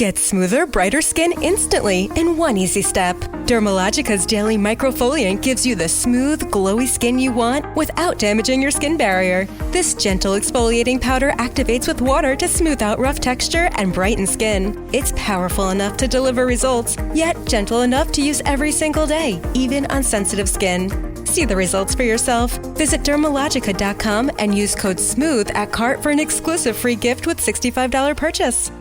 Get smoother, brighter skin instantly in one easy step. Dermalogica's daily microfoliant gives you the smooth, glowy skin you want without damaging your skin barrier. This gentle exfoliating powder activates with water to smooth out rough texture and brighten skin. It's powerful enough to deliver results, yet gentle enough to use every single day, even on sensitive skin. See the results for yourself. Visit Dermalogica.com and use code SMOOTH at cart for an exclusive free gift with $65 purchase.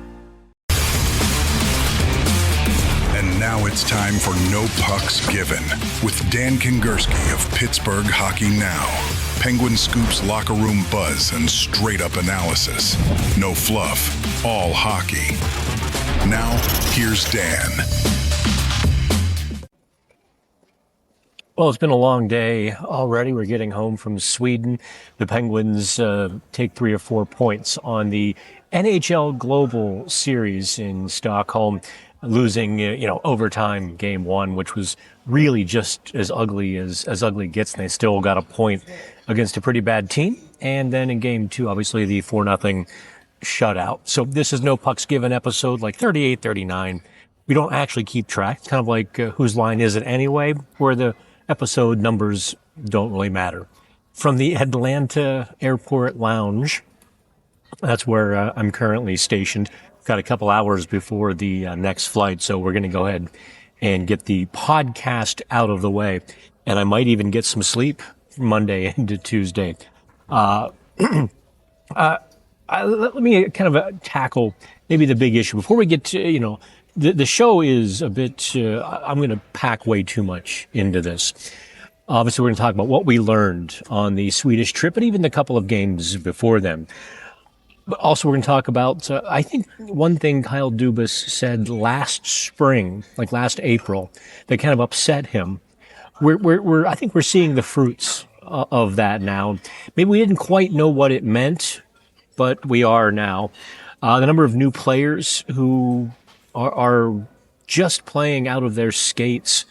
And now it's time for No Pucks Given with Dan Kingerski of Pittsburgh Hockey Now. Penguin Scoop's locker room buzz and straight-up analysis. No fluff, all hockey. Now, here's Dan. Well, it's been a long day already. We're getting home from Sweden. The Penguins take 3 or 4 points on the NHL Global Series in Stockholm, losing, overtime game 1, which was really just as ugly as ugly gets. And they still got a point against a pretty bad team. And then in game 2, obviously the 4-0 shutout. So this is No Pucks Given episode like 38, 39. We don't actually keep track. It's kind of like Whose Line Is It Anyway, where the episode numbers don't really matter. From the Atlanta Airport Lounge, that's where I'm currently stationed. Got a couple hours before the next flight, so we're going to go ahead and get the podcast out of the way. And I might even get some sleep from Monday into Tuesday. Let me kind of tackle maybe the big issue. Before we get to, the show is a bit, I'm going to pack way too much into this. Obviously, we're going to talk about what we learned on the Swedish trip and even the couple of games before them. But also, we're going to talk about, I think one thing Kyle Dubas said last spring, like last April, that kind of upset him. I think we're seeing the fruits of that now. Maybe we didn't quite know what it meant, but we are now. The number of new players who are just playing out of their skates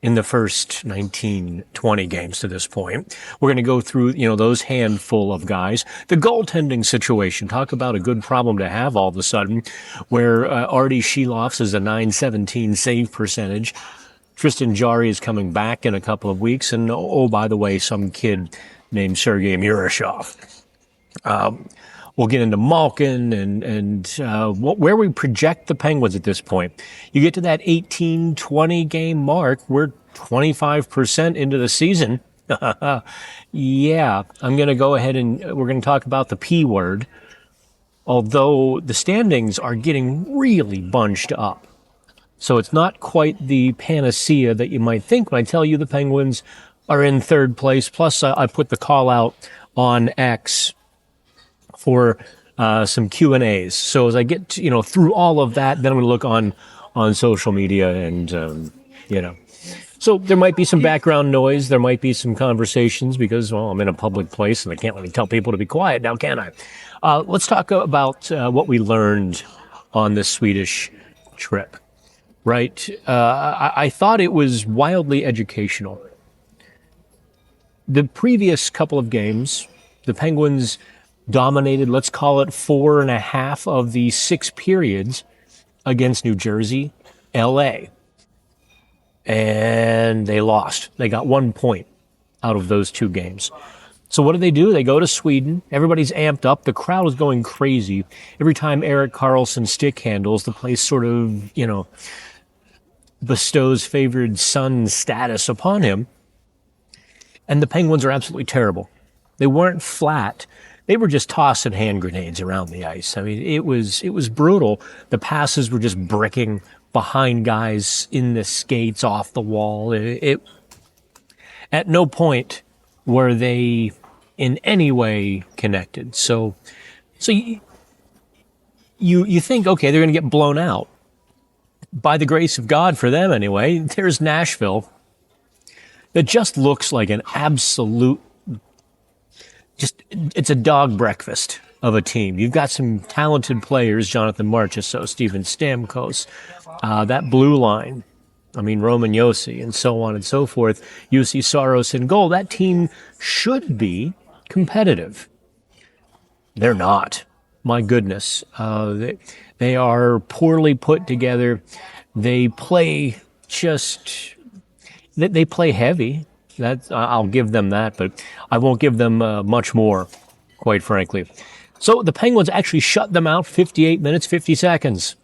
in the first 19, 20 games to this point. We're going to go through, those handful of guys. The goaltending situation, talk about a good problem to have all of a sudden, where Artie Sheloff's is a .917 save percentage. Tristan Jarry is coming back in a couple of weeks. And, by the way, some kid named Sergei Murashov. We'll get into Malkin and where we project the Penguins at this point. You get to that 18-20 game mark, we're 25% into the season. Yeah, I'm going to go ahead and we're going to talk about the P word, although the standings are getting really bunched up. So it's not quite the panacea that you might think when I tell you the Penguins are in third place. Plus, I put the call out on X for some Q&As. So as I get through all of that, then I'm going to look on social media and So there might be some background noise. There might be some conversations because, I'm in a public place and I can't really tell people to be quiet now, can I? Let's talk about what we learned on the Swedish trip, right? I thought it was wildly educational. The previous couple of games, the Penguins dominated, let's call it 4.5 of the 6 periods against New Jersey, LA. And they lost. They got 1 point out of those 2 games. So what do? They go to Sweden. Everybody's amped up. The crowd is going crazy. Every time Erik Karlsson stick handles, the place sort of, bestows favored son status upon him. And the Penguins are absolutely terrible. They weren't flat. They were just tossing hand grenades around the ice. I mean, it was brutal. The passes were just bricking behind guys in the skates off the wall. At no point were they in any way connected. So you think, okay, they're going to get blown out. By the grace of God for them anyway, there's Nashville that just looks like an absolute it's a dog breakfast of a team. You've got some talented players, Jonathan Marchessault, Steven Stamkos, that blue line, Roman Josi, and so on and so forth, Jussi Saros in goal. That team should be competitive. They're not. my goodness, they are poorly put together. They play they play heavy. I'll give them that, but I won't give them much more, quite frankly. So the Penguins actually shut them out 58 minutes, 50 seconds.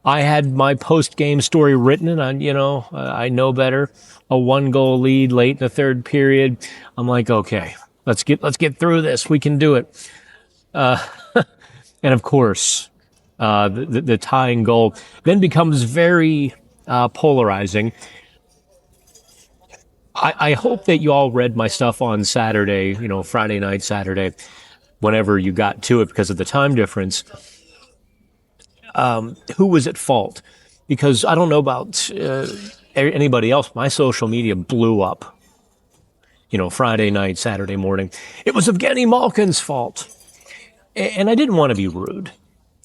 I had my post-game story written, and I know better. A 1-goal lead late in the third period. I'm like, okay, let's get through this. We can do it. And of course, the tying goal then becomes very polarizing. I hope that you all read my stuff on Saturday, Friday night, Saturday, whenever you got to it because of the time difference. Who was at fault? Because I don't know about anybody else. My social media blew up, Friday night, Saturday morning. It was Evgeny Malkin's fault. And I didn't want to be rude.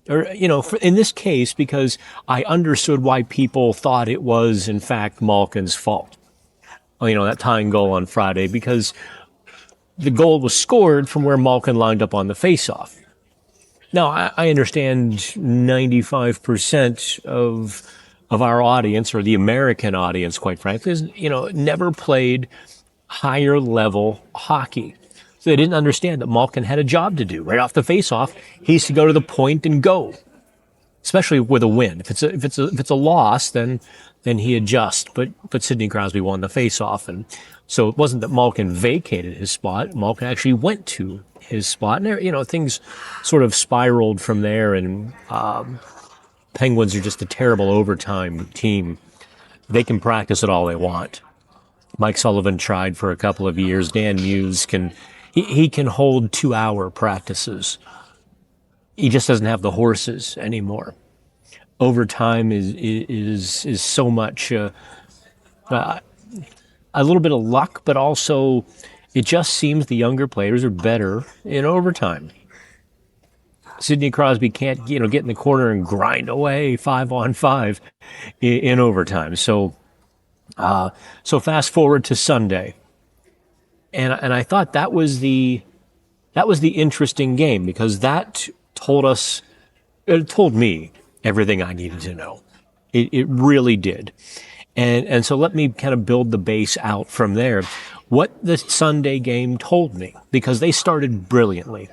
Or, in this case, because I understood why people thought it was, in fact, Malkin's fault. That tying goal on Friday, because the goal was scored from where Malkin lined up on the faceoff. Now, I understand 95% of our audience, or the American audience, quite frankly, is, never played higher level hockey. So they didn't understand that Malkin had a job to do. Right off the faceoff, he used to go to the point and go, especially with a win. If it's a loss, then he adjusts. But Sidney Crosby won the faceoff, and so it wasn't that Malkin vacated his spot. Malkin actually went to his spot, and there, things sort of spiraled from there. And Penguins are just a terrible overtime team. They can practice it all they want. Mike Sullivan tried for a couple of years. Dan Muse can hold 2-hour practices. He just doesn't have the horses anymore. Overtime is so much a little bit of luck, but also it just seems the younger players are better in overtime. Sidney Crosby can't get in the corner and grind away 5-on-5 in overtime. So fast forward to Sunday. And I thought that was the interesting game, because that told me everything I needed to know. It really did. And so let me kind of build the base out from there. What the Sunday game told me, because they started brilliantly.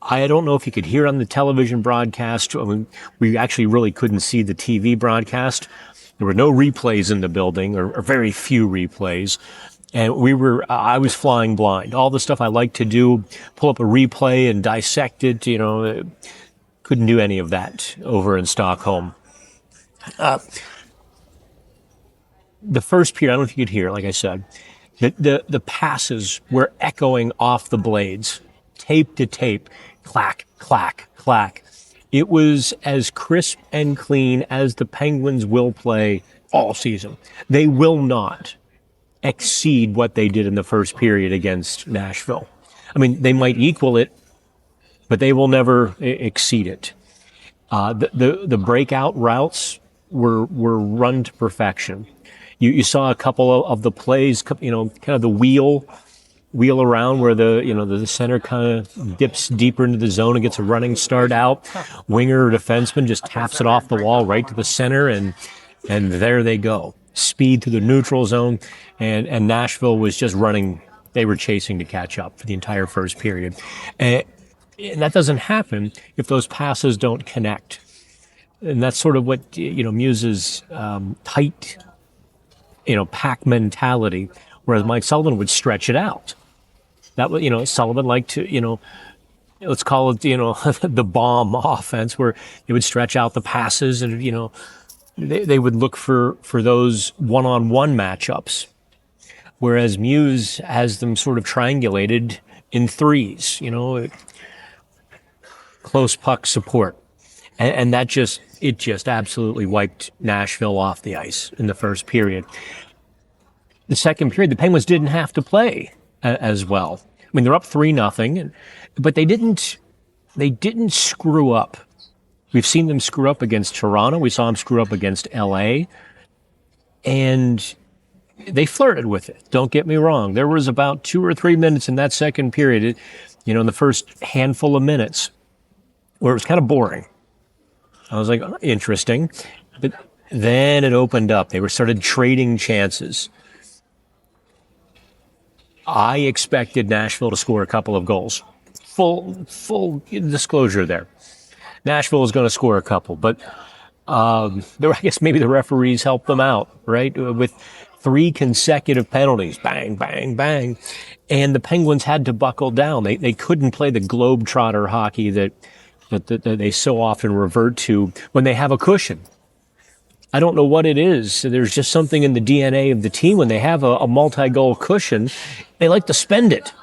I don't know if you could hear on the television broadcast. I mean, we actually really couldn't see the TV broadcast. There were no replays in the building, or very few replays. And I was flying blind. All the stuff I like to do, pull up a replay and dissect it, couldn't do any of that over in Stockholm. The first period, I don't know if you could hear, like I said, the passes were echoing off the blades, tape to tape, clack, clack, clack. It was as crisp and clean as the Penguins will play all season. They will not exceed what they did in the first period against Nashville. I mean, they might equal it, but they will never exceed it. The breakout routes were run to perfection. You saw a couple of the plays, kind of the wheel around where the center kind of dips deeper into the zone and gets a running start out. Winger or defenseman just taps it off the wall right to the center, and there they go. Speed to the neutral zone, and Nashville was just running. They were chasing to catch up for the entire first period. And that doesn't happen if those passes don't connect. And that's sort of what, Muse's tight, pack mentality, whereas Mike Sullivan would stretch it out. That was, Sullivan liked to, let's call it, the bomb offense, where they would stretch out the passes and, they would look for those one-on-one matchups, whereas Muse has them sort of triangulated in threes, close puck support. And that just absolutely wiped Nashville off the ice in the first period. The second period, the Penguins didn't have to play as well. I mean, they're up 3-0, but they didn't screw up. We've seen them screw up against Toronto. We saw them screw up against LA. And they flirted with it. Don't get me wrong. There was about 2 or 3 minutes in that second period, in the first handful of minutes, where it was kind of boring. I was like, oh, interesting. But then it opened up. They started trading chances. I expected Nashville to score a couple of goals. Full disclosure there. Nashville was going to score a couple, but I guess maybe the referees helped them out, right? With 3 consecutive penalties, bang, bang, bang. And the Penguins had to buckle down. They couldn't play the globetrotter hockey that they so often revert to when they have a cushion. I don't know what it is. There's just something in the DNA of the team. When they have a multi-goal cushion, they like to spend it.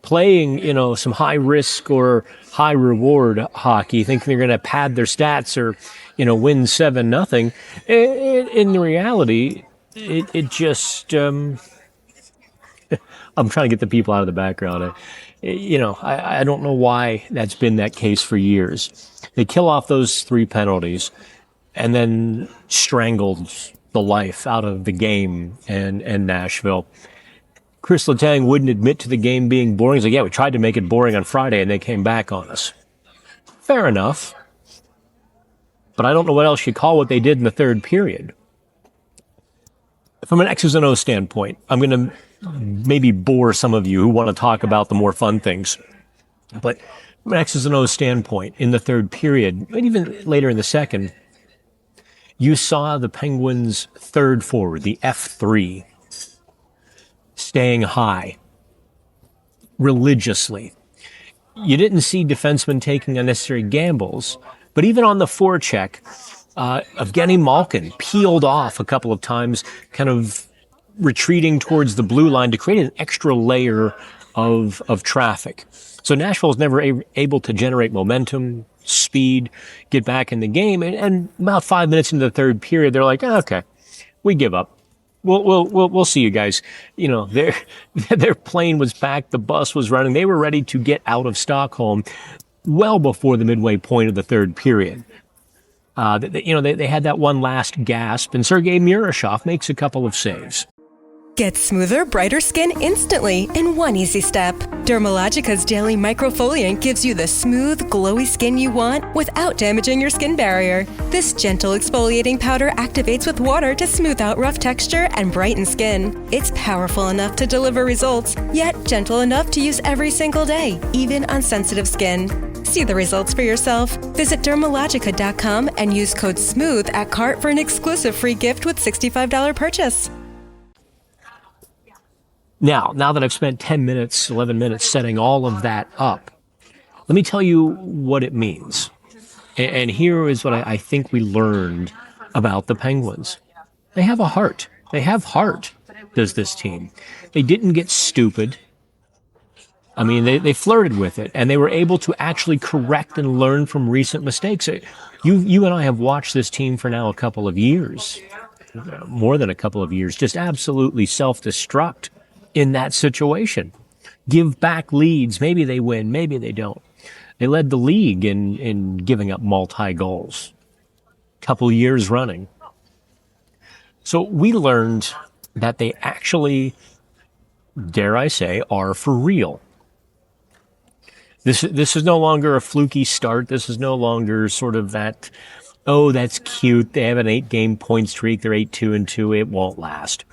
Playing, some high risk or high reward hockey, thinking they're going to pad their stats or, win 7-0. In the reality, it just, I'm trying to get the people out of the background. I don't know why that's been that case for years. They kill off those 3 penalties and then strangled the life out of the game and Nashville. Chris Letang wouldn't admit to the game being boring. He's like, yeah, we tried to make it boring on Friday and they came back on us. Fair enough. But I don't know what else you call what they did in the third period. From an X's and O's standpoint, I'm going to maybe bore some of you who want to talk about the more fun things. But from an X's and O's standpoint, in the third period, and even later in the second, you saw the Penguins' third forward, the F3, staying high religiously. You didn't see defensemen taking unnecessary gambles, but even on the forecheck, Evgeny Malkin peeled off a couple of times, kind of retreating towards the blue line to create an extra layer of traffic. So Nashville was never able to generate momentum, speed, get back in the game. And about 5 minutes into the third period, they're like, oh, okay, we give up. We'll see you guys. Their plane was packed. The bus was running. They were ready to get out of Stockholm well before the midway point of the third period. They had that one last gasp, and Sergei Murashov makes a couple of saves. Get smoother, brighter skin instantly in one easy step. Dermalogica's daily microfoliant gives you the smooth, glowy skin you want without damaging your skin barrier. This gentle exfoliating powder activates with water to smooth out rough texture and brighten skin. It's powerful enough to deliver results, yet gentle enough to use every single day, even on sensitive skin. See the results for yourself. Visit Dermalogica.com and use code SMOOTH at cart for an exclusive free gift with $65 purchase. Now that I've spent 10 minutes, 11 minutes setting all of that up, let me tell you what it means. And here is what I think we learned about the Penguins. They have a heart. They have heart, does this team. They didn't get stupid. I mean, they flirted with it, and they were able to actually correct and learn from recent mistakes. You and I have watched this team for now a couple of years, more than a couple of years, just absolutely self-destruct in that situation. Give back leads. Maybe they win. Maybe they don't. They led the league in giving up multi-goals. Couple years running. So we learned that they actually, dare I say, are for real. This is no longer a fluky start. This is no longer sort of that, oh, that's cute. They have an 8-game point streak. They're 8-2-2. It won't last.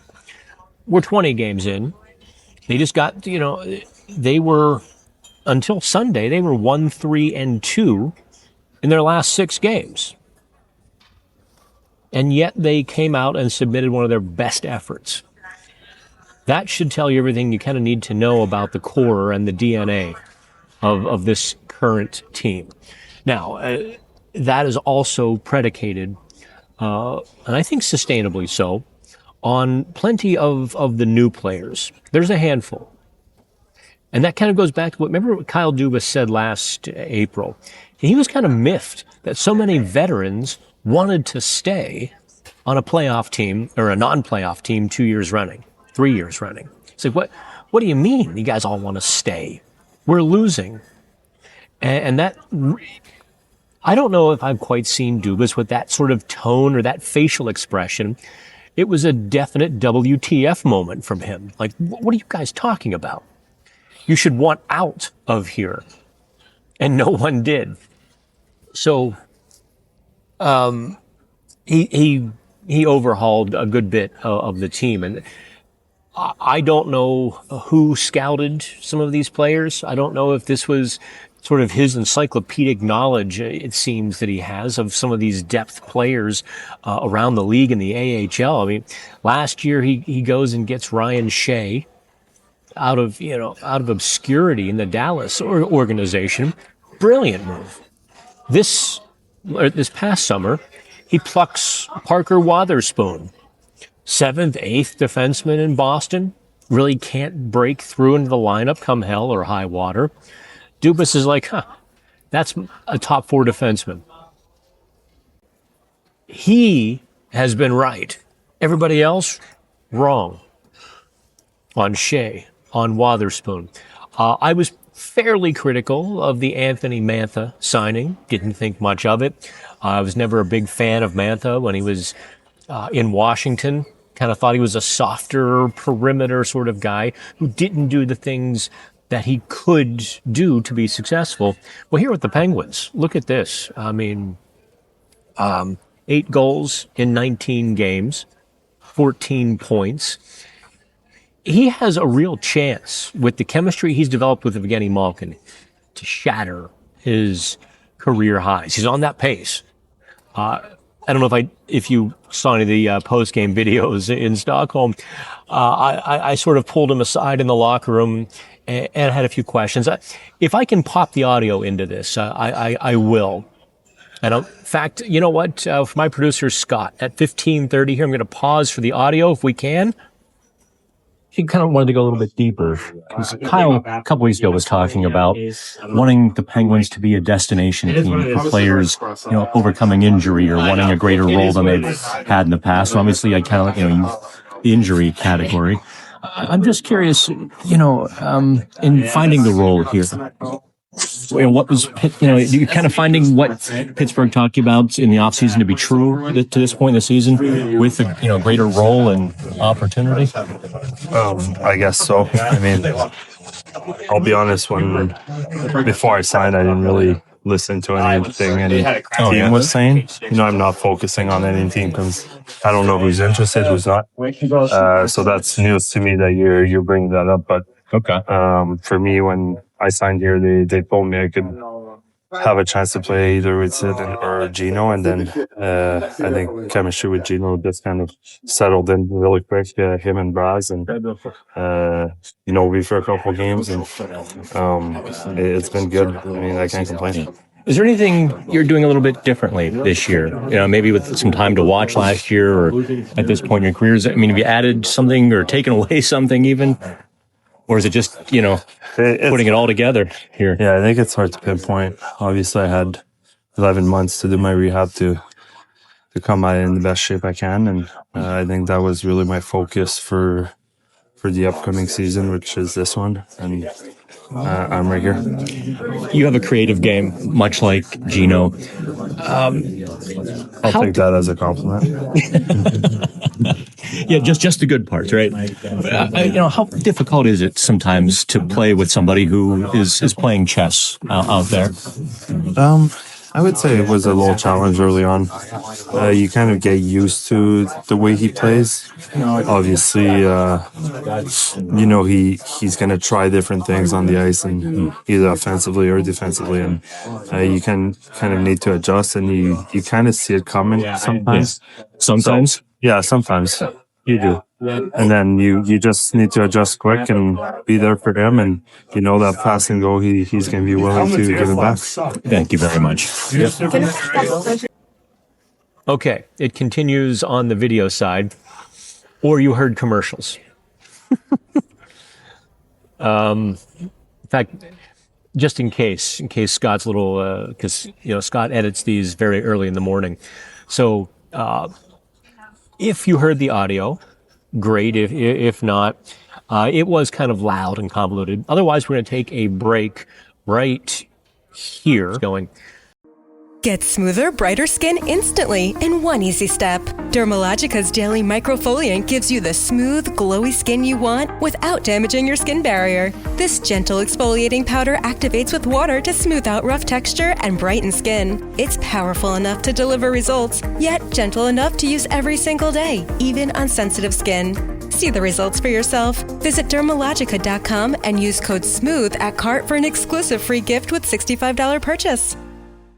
We're 20 games in. They just got, they were, until Sunday, they were 1-3-2 in their last 6 games. And yet they came out and submitted one of their best efforts. That should tell you everything you kind of need to know about the core and the DNA of this current team. Now, that is also predicated, and I think sustainably so, on plenty of the new players. There's a handful. And that kind of goes back to remember what Kyle Dubas said last April. He was kind of miffed that so many veterans wanted to stay on a playoff team or a non-playoff team 2 years running, 3 years running. It's like, what do you mean you guys all want to stay? We're losing. And that, I don't know if I've quite seen Dubas with that sort of tone or that facial expression. It was a definite WTF moment from him. Like, what are you guys talking about? You should want out of here. And no one did. So he overhauled a good bit of the team, and I don't know who scouted some of these players. I don't know if this was sort of his encyclopedic knowledge, it seems, that he has of some of these depth players around the league in the AHL. I mean, last year he goes and gets Ryan Shea out of obscurity in the Dallas organization. Brilliant move. This past summer, he plucks Parker Wotherspoon, 7th, 8th defenseman in Boston. Really can't break through into the lineup come hell or high water. Dubas is like, that's a top 4 defenseman. He has been right. Everybody else, wrong. On Shea, on Wotherspoon. I was fairly critical of the Anthony Mantha signing. Didn't think much of it. I was never a big fan of Mantha when he was in Washington. Kind of thought he was a softer perimeter sort of guy who didn't do the things that he could do to be successful. Well, here with the Penguins, look at this. I mean, 8 goals in 19 games, 14 points. He has a real chance with the chemistry he's developed with Evgeny Malkin to shatter his career highs. He's on that pace. I don't know if you saw any of the post-game videos in Stockholm. I sort of pulled him aside in the locker room and had a few questions. If I can pop the audio into this, I will. And in fact, you know what? For my producer, Scott, at 15:30 here, I'm going to pause for the audio if we can. He kind of wanted to go a little bit deeper. Kyle, a couple weeks ago, was talking about wanting the Penguins to be a destination team for players, overcoming injury or wanting a greater role than they've had in the past. So obviously, I kind of the injury category. I'm just curious, in finding the role here. What was, you kind of finding what Pittsburgh talked about in the offseason to be true to this point in the season with a greater role and opportunity? I guess so. I mean, I'll be honest, before I signed, I didn't really listen to anything any team was saying. I'm not focusing on any team because I don't know who's interested, who's not. So that's news to me that you're bringing that up. But okay. For me, when I signed here, they told me I could have a chance to play either with Sid or Gino, and then I think chemistry with Gino just kind of settled in really quick. Him and Braz, and we for a couple games, and it's been good. I mean, I can't complain. Is there anything you're doing a little bit differently this year? Maybe with some time to watch last year, or at this point in your careers. I mean, have you added something or taken away something even? Or is it just, putting it all together here? Yeah, I think it's hard to pinpoint. Obviously, I had 11 months to do my rehab to come out in the best shape I can. And I think that was really my focus for the upcoming season, which is this one. And I'm right here. You have a creative game, much like Gino. I'll take that as a compliment. Yeah, just the good parts, right? How difficult is it sometimes to play with somebody who is playing chess out there? I would say it was a little challenge early on. You kind of get used to the way he plays. Obviously, he's going to try different things on the ice, and either offensively or defensively, and you can kind of need to adjust, and you kind of see it coming sometimes. Sometimes? Sometimes you do. And then you just need to adjust quick and be there for him, and that pass and go, he's going to be willing to give it back. Thank you very much. Okay, it continues on the video side, or you heard commercials. In fact, just in case Scott's little, because Scott edits these very early in the morning, so if you heard the audio, great. If not, it was kind of loud and convoluted. Otherwise, we're going to take a break right here. Get smoother, brighter skin instantly in one easy step. Dermalogica's daily microfoliant gives you the smooth, glowy skin you want without damaging your skin barrier. This gentle exfoliating powder activates with water to smooth out rough texture and brighten skin. It's powerful enough to deliver results, yet gentle enough to use every single day, even on sensitive skin. See the results for yourself. Visit Dermalogica.com and use code SMOOTH at cart for an exclusive free gift with $65 purchase.